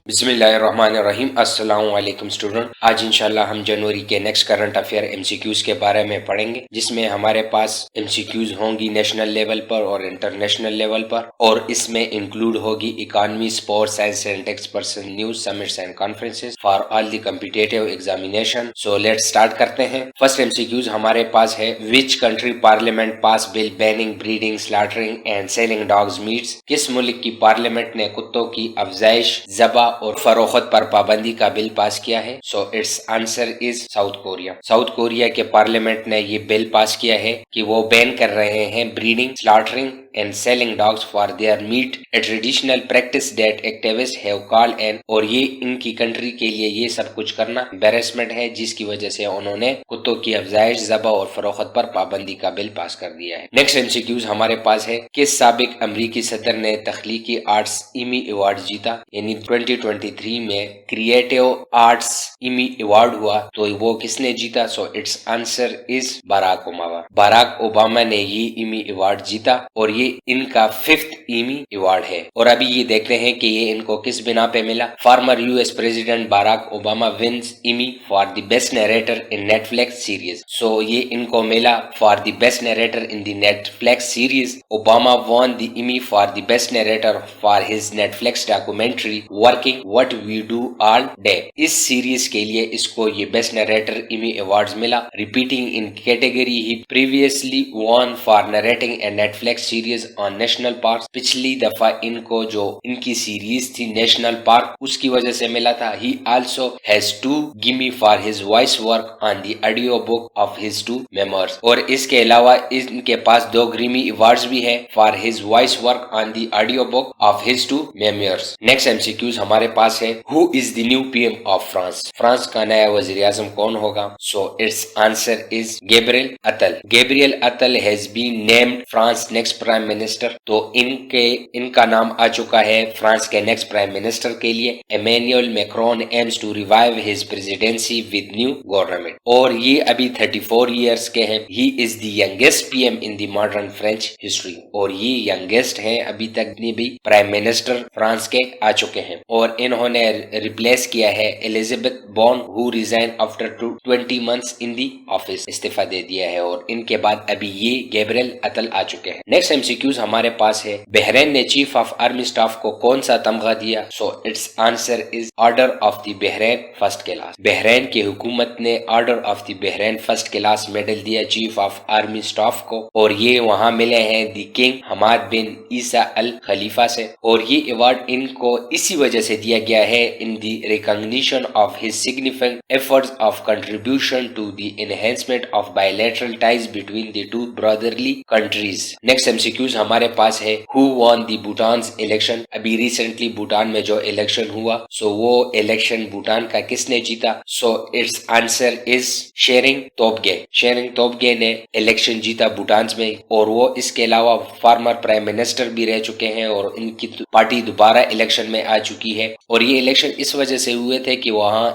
बिस्मिल्लाहिर्रहमानिर्रहीम। अस्सलाम वालेकुम स्टूडेंट। आज इंशाल्लाह हम जनवरी के नेक्स्ट करंट अफेयर एमसीक्यूज के बारे में पढ़ेंगे, जिसमें हमारे पास एमसीक्यूज होंगी नेशनल लेवल पर और इंटरनेशनल लेवल पर, और इसमें इंक्लूड होगी economy, sports, science and tech's person, news, summits and conferences for all the competitive examination. So let's start करते हैं। फर्स्ट एमसीक्यूज हमारे पास है, which country parliament pass bill banning breeding, slaughtering and selling dogs meats. किस मुल्क की parliament ने कुत्तों की अफजाइश, ज़बा और फरोख्त पर पाबंदी का बिल पास किया है? So it's answer is south Korea. South Korea के पार्लियामेंट ने ये बिल पास किया है कि वो बैन कर रहे हैं breeding, slaughtering and selling dogs for their meat, a traditional practice that activists have called an, और ये इनकी कंट्री के लिए ये सब कुछ करना एम्बैरेसमेंट है, जिसकी वजह से उन्होंने कुत्तों की अफजाइश, ज़बा और फरोख्त पर पाबंदी का बिल पास कर दिया है। नेक्स्ट एमसीक्यूज हमारे पास है, किस साबिक अमरीकी सदर ने तख्लीकी आर्ट्स इमी अवार्ड जीता? यानी 2023 में क्रिएटिव आर्ट्स इमी अवार्ड हुआ, तो वो किसने जीता? So it's answer is Barack Obama. Barack Obama ने ये इमी अवार्ड जीता और ये इनका 5th इमी अवार्ड है। और अभी ये देखते हैं कि ये इनको किस बिना पे मिला। Former US president Barack Obama wins Emmy for the best narrator in Netflix series. So ये इनको मिला for the best narrator in the Netflix series. Obama won the Emmy for the best narrator for his Netflix documentary working what we do all day. इस series के लिए इसको ये best narrator Emmy award मिला, repeating in category he previously won for narrating a Netflix series on national park. पिछली दफा इनको जो इनकी सीरीज थी नेशनल पार्क, उसकी वजह से मिला था। ही also has 2 gimme for his voice work on the audio book of his 2 memoirs. और इसके अलावा इनके पास 2 ग्रीमी अवार्ड्स भी है for his voice work on the audio book of his 2 memoirs. Next MCQs हमारे पास है, who is the new PM of France? France का नया वजीर आजम कौन होगा? So it's answer is Gabriel Attal. Gabriel Attal has been named France next prime minister. तो इनका नाम आ चुका है फ्रांस के नेक्स्ट प्राइम मिनिस्टर के लिए। Emmanuel Macron aims to revive his presidency with new government, और ये अभी 34 इयर्स के हैं। He is the youngest PM in the modern French history, और ये यंगेस्ट हैं अभी तक भी प्राइम मिनिस्टर फ्रांस के आ चुके हैं। और इन्होंने रिप्लेस किया है Elisabeth Borne, who resign after 20 months in the office. इस्तीफा दे दिया है, और इनके बाद अभी ये गैब्रियल अतल आ चुके हैं। नेक्स्ट एमसीक्यूज हमारे पास है, बहरीन ने चीफ ऑफ आर्मी स्टाफ को कौन सा तमगा दिया? सो it's answer is order of the Bahrain first class. Bahrain की हुकूमत ने order of the Bahrain first class medal दिया चीफ ऑफ आर्मी स्टाफ को, और ये वहां मिले हैं द किंग हमाद बिन ईसा अल खलीफा से। और ये अवार्ड इनको इसी वजह से दिया गया है in the recognition of his significant efforts of contribution to the enhancement of bilateral ties between the 2 brotherly countries. Next MCQs हमारे पास है, who won the Bhutan's election? अभी रिसेंटली भूटान में जो इलेक्शन हुआ, सो वो इलेक्शन भूटान का किसने जीता? So it's answer is Tshering Tobgay. Tshering Tobgay ने इलेक्शन जीता भूटान में, और वो इसके अलावा फॉर्मर प्राइम मिनिस्टर भी रह चुके हैं, और इनकी पार्टी दोबारा इलेक्शन में आ चुकी है। और ये इलेक्शन इस वजह से हुए थे कि वहाँ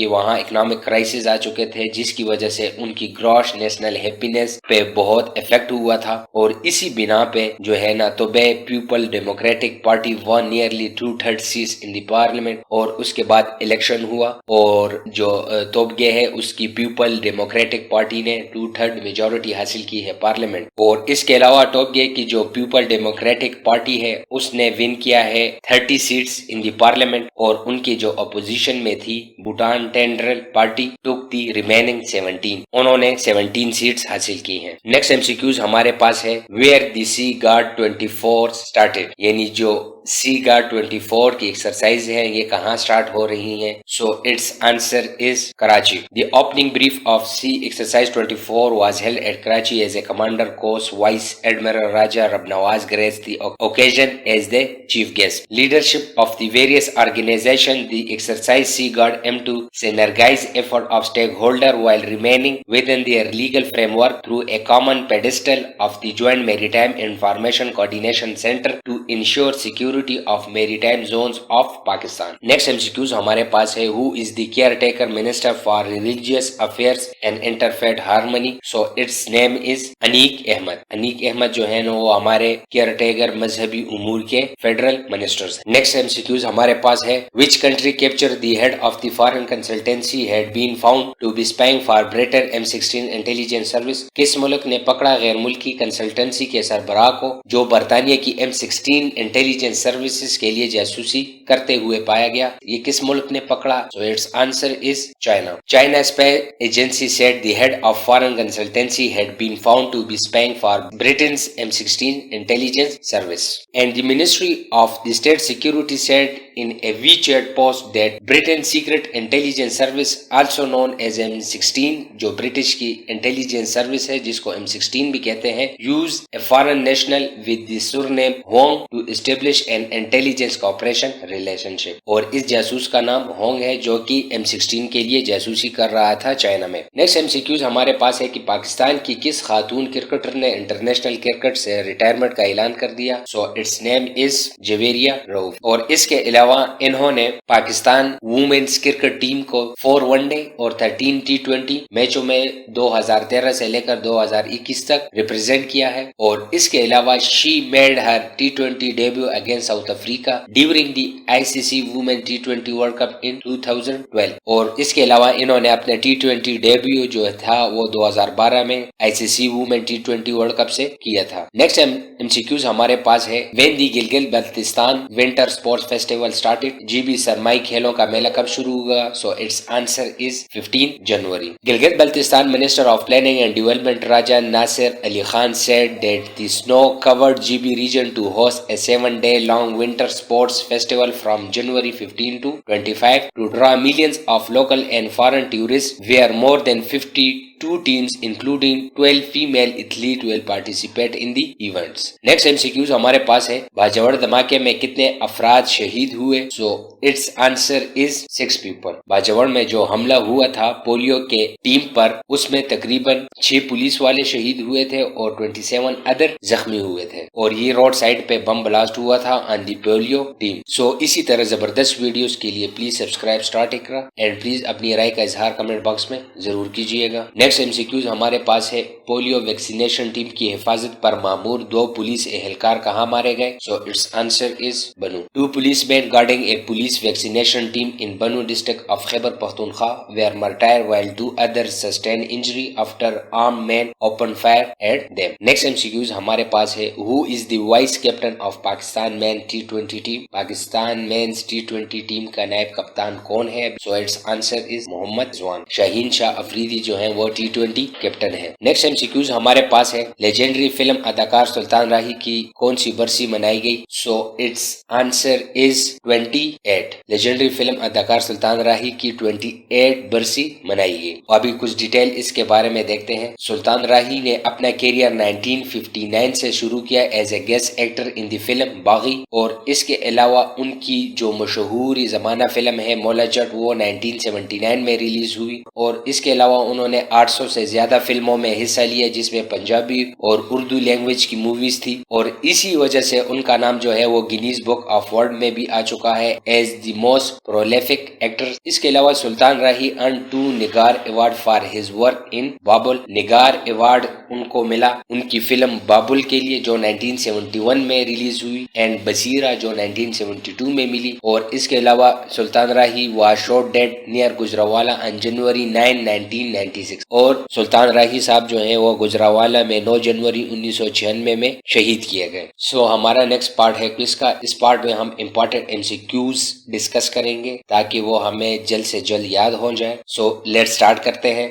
वहाँ इकोनॉमिक क्राइसिस आ चुके थे, जिसकी वजह से उनकी ग्रॉस नेशनल हैप्पीनेस पे बहुत इफेक्ट हुआ था। और इसी बिना पे जो है ना, तो by People Democratic Party won nearly 2/3 seats in the parliament. और उसके बाद इलेक्शन हुआ, और जो तोबगे है उसकी पीपल डेमोक्रेटिक पार्टी ने 2/3 मेजोरिटी हासिल की है पार्लियामेंट। और इसके अलावा तोबगे की जो पीपल डेमोक्रेटिक पार्टी है उसने विन किया है 30 सीट्स इन द पार्लियामेंट, और उनकी जो अपोजिशन में थी Bhutan Tendrel Party took the remaining 17। उन्होंने 17 सीट्स हासिल की हैं। नेक्स्ट एमसीक्यूज हमारे पास है, where the sea guard 24 started. यानी जो सी गार्ड 24 की एक्सरसाइज है ये कहाँ स्टार्ट हो रही है? So it's answer is Karachi. The opening brief of sea exercise 24 was held at Karachi as a commander कोर्स vice admiral Raja Rab Nawaz grace the occasion as the chief guest. Leadership of the various organisation, the exercise sea guard aim to synergize effort of stakeholder while remaining within their legal framework through a common pedestal of the Joint Maritime Information Coordination Center to ensure security security of maritime zones of Pakistan. Next MCQs हमारे पास है, who is the caretaker minister for religious affairs and interfaith harmony? So it's name is Aneeq Ahmad. Aneeq Ahmad जो है ना वो हमारे care taker मजहबी उमूर के फेडरल मिनिस्टर्स। नेक्स्ट एमसीक्यूज हमारे पास है, which country capture the head of the foreign consultancy had been found to be spying for Britain M16 intelligence service? किस मुल्क ने पकड़ा गैर मुल्की कंसल्टेंसी के सरबराह को जो बरतानिया की M16 इंटेलिजेंस सर्विसेज के लिए जासूसी करते हुए पाया गया? ये किस मुल्क ने पकड़ा? So it's answer is China. China spy agency said the head of foreign consultancy had been found to be spying for Britain's M16 intelligence service. And the ministry of the state security said in a WeChat post that Britain's secret intelligence service, also known as M16, जो British की intelligence service है जिसको M16 भी कहते हैं, use a foreign national with the surname Hong to establish an intelligence cooperation relationship। और इस जासूस का नाम होंग है जो कि M16 के लिए जासूसी कर रहा था चाइना में। नेक्स्ट एमसीक्यूज हमारे पास है कि पाकिस्तान की किस खातून क्रिकेटर ने इंटरनेशनल क्रिकेट से रिटायरमेंट का ऐलान कर दिया? सो it's name is Javeria Rauf. और इसके अलावा इन्होंने पाकिस्तान वुमेन्स क्रिकेट टीम को 4 वनडे और 13 T20 मैचों में 2013 से लेकर 2021 तक रिप्रेजेंट किया है। और इसके अलावा she made her T20 debut against South Africa during the ICC women T20 World Cup in 2012। और इसके अलावा इन्होंने अपने T20 डेब्यू जो था वो 2012 में ICC women T20 World cup से किया था। नेक्स्ट एमसीक्यूज हमारे पास है, when the Gilgit Baltistan winter sports festival started? GB सरमाई खेलों का मेला कब शुरू हुआ? So it's answer is 15 January. Gilgit Baltistan minister of planning and development Raja Nasir Ali Khan said that the snow covered GB region to host a 7-day long winter sports festival from January 15 to 25 to draw millions of local and foreign tourists, where more than 52 teams including 12 female athletes will participate in the events। Next MCQs हमारे पास है, बाजवड़ धमाके में कितने अफराद शहीद हुए? So it's answer is 6 people. बाजवड़ में जो हमला हुआ था पोलियो के टीम पर, उसमें तकरीबन 6 पुलिस वाले शहीद हुए थे और 27 अदर जख्मी हुए थे। और ये रोड साइड पे बम ब्लास्ट हुआ था on the polio team. So इसी तरह जबरदस्त वीडियोस के लिए please subscribe start Iqra and please अपनी राय का इजहार कमेंट बॉक्स में जरूर कीजिएगा। नेक्स्ट एमसीक्यूज हमारे पास है, पोलियो वैक्सीनेशन टीम की हिफाजत पर मामूर 2 पुलिस एहलकार कहाँ मारे गए? सो इट्स आंसर इज बनू। 2 policemen guarding a police vaccination team in Banu district of Khyber Pakhtunkhwa were martyred while 2 others sustained injury after armed men opened fire at them। Next MCQs हमारे पास है, who is the vice captain of Pakistan men T20 team? Pakistan men's T20 team का नायब कप्तान कौन है? So it's answer is Mohammad Rizwan. Shaheen Shah Afridi जो है वो T20 कैप्टन है। नेक्स्ट एमसीक्यूज हमारे पास है, लेजेंडरी फिल्म अदाकार सुल्तान राही की कौन सी बरसी मनाई गई? सो it's answer is 28। Legendary film अदाकार सुल्तान राही की 28 बरसी मनाई गई। अभी कुछ डिटेल इसके बारे में देखते हैं। सुल्तान राही ने अपना कैरियर 1959 से शुरू किया as a guest actor in the film Baaghi. और इसके अलावा उनकी जो मशहूर जमाना फिल्म है मौला जट वो 1979 में रिलीज हुई। और इसके अलावा उन्होंने 800 से ज्यादा फिल्मों में हिस्सा लिया जिसमें पंजाबी और उर्दू लैंग्वेज की मूवीज थी। और इसी वजह से उनका नाम जो है वो गिनीज बुक ऑफ वर्ल्ड में भी आ चुका है as the most prolific actor. इसके अलावा Sultan Rahi earn 2 Nigar award for his work in Babul. Nigar award उनको मिला उनकी फिल्म बाबुल के लिए जो 1971 में रिलीज हुई एंड बसीरा जो 1972 में मिली। और इसके अलावा Sultan Rahi was shot dead near Gujranwala on January 9, 1996। और सुल्तान राही साहब जो है वो गुजरावाला में 9 जनवरी 1996 में शहीद किए गए। सो हमारा नेक्स्ट पार्ट है क्विज का। इस पार्ट में हम इम्पोर्टेंट एमसीक्यूज डिस्कस करेंगे ताकि वो हमें जल्द से जल्द याद हो जाए। सो लेट्स स्टार्ट करते हैं।